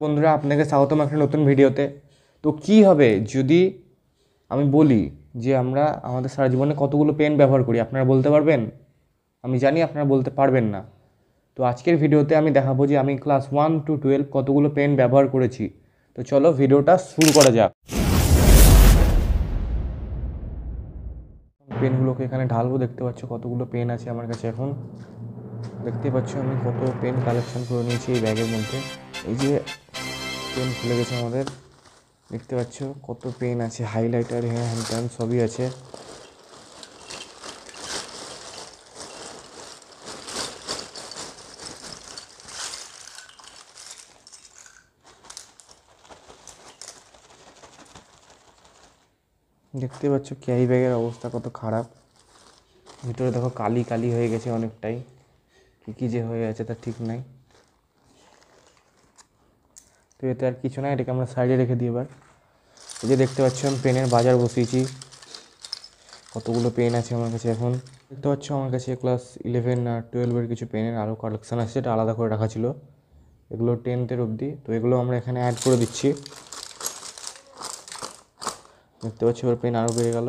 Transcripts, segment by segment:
বন্ধুরা, আপনাকে স্বাগতম একটা নতুন ভিডিওতে। তো কি হবে যদি আমি বলি যে আমরা আমাদের সারা জীবনে কতগুলো পেন ব্যবহার করি? আপনারা বলতে পারবেন? আমি জানি আপনারা বলতে পারবেন না। তো আজকের ভিডিওতে আমি দেখাবো যে আমি ক্লাস 1 to 12 কতগুলো পেন ব্যবহার করেছি। তো চলো ভিডিওটা শুরু করা যাক। পেনগুলোকে এখানে ঢালবো। দেখতে পাচ্ছ কতগুলো পেন আছে আমার কাছে। এখন দেখতে পাচ্ছ আমি কত পেন কালেকশন করে নিয়েছি এই ব্যাগের মধ্যে। এই যে পেন খুলে গেছে আমাদের, দেখতে পাচ্ছ কত পেন আছে, হাইলাইটার, হ্যাঁ হ্যান্ড ট্যান সবই আছে। দেখতে পাচ্ছ ক্যারি ব্যাগের অবস্থা কত খারাপ। ভিতরে দেখো কালি কালি হয়ে গেছে অনেকটাই, কী যে হয়ে আছে তার ঠিক নাই। তো এতে আর কিছু না, এটাকে আমরা সাইডে রেখে দিই। এবার এই যে দেখতে পাচ্ছ আমি পেনের বাজার বসিয়েছি, কতগুলো পেন আছে আমার কাছে। এখন দেখতে পাচ্ছ আমার কাছে ক্লাস 11 আর 12-এর কিছু পেনের আরও কালেকশান আছে, এটা আলাদা করে রাখা ছিল। এগুলো 10th অবধি, তো এগুলো আমরা এখানে অ্যাড করে দিচ্ছি। দেখতে পাচ্ছি এবার পেন আরও বেড়ে গেল।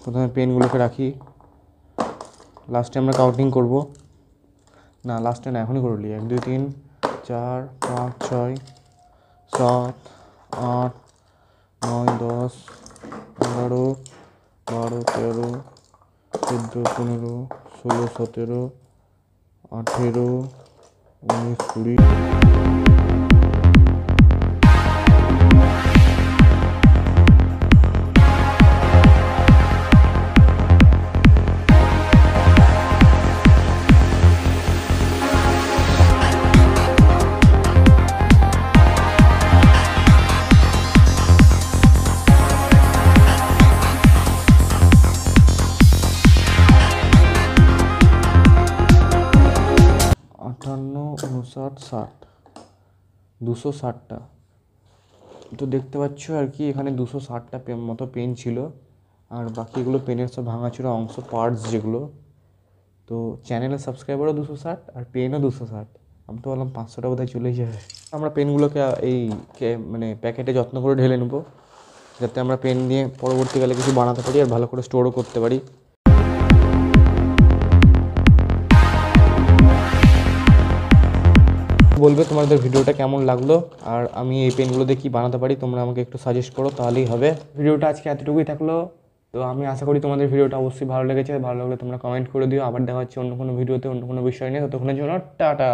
প্রথমে পেনগুলোকে রাখি, লাস্টে আমরা কাউন্টিং করব। না লাস্টে না, এখনই করলি। 1 2 3 4 5 6 7 8 9 10 11 12 13 14 15 16 17 18 19 20। 58 59 60 260টা। তো দেখতে পাচ্ছ আর কি এখানে 260টা মতো পেন ছিল, আর বাকিগুলো পেনের সব ভাঙাচোরা অংশ, পার্টস যেগুলো। তো চ্যানেলের সাবস্ক্রাইবারও 260 আর পেনও 260। আমি তো বললাম 500টা বোধহয় চলেই যাবে। আমরা পেনগুলোকে এই মানে প্যাকেটে যত্ন করে ঢেলে নেবো, যাতে আমরা পেন নিয়ে পরবর্তীকালে কিছু বানাতে পারি আর ভালো করে স্টোরও করতে পারি। বলবে তোমাদের ভিডিওটা কেমন লাগলো, আর আমি এই পেনগুলো দিয়ে কী বানাতে পারি তোমরা আমাকে একটু সাজেস্ট করো, তাহলেই হবে। ভিডিওটা আজকে এতটুকুই থাকলো। তো আমি আশা করি তোমাদের ভিডিওটা অবশ্যই ভালো লেগেছে। ভালো লাগলে তোমরা কমেন্ট করে দিও। আবার দেখা হচ্ছে অন্য কোনো ভিডিওতে, অন্য কোনো বিষয় নিয়ে। ততক্ষণের জন্য টাটা।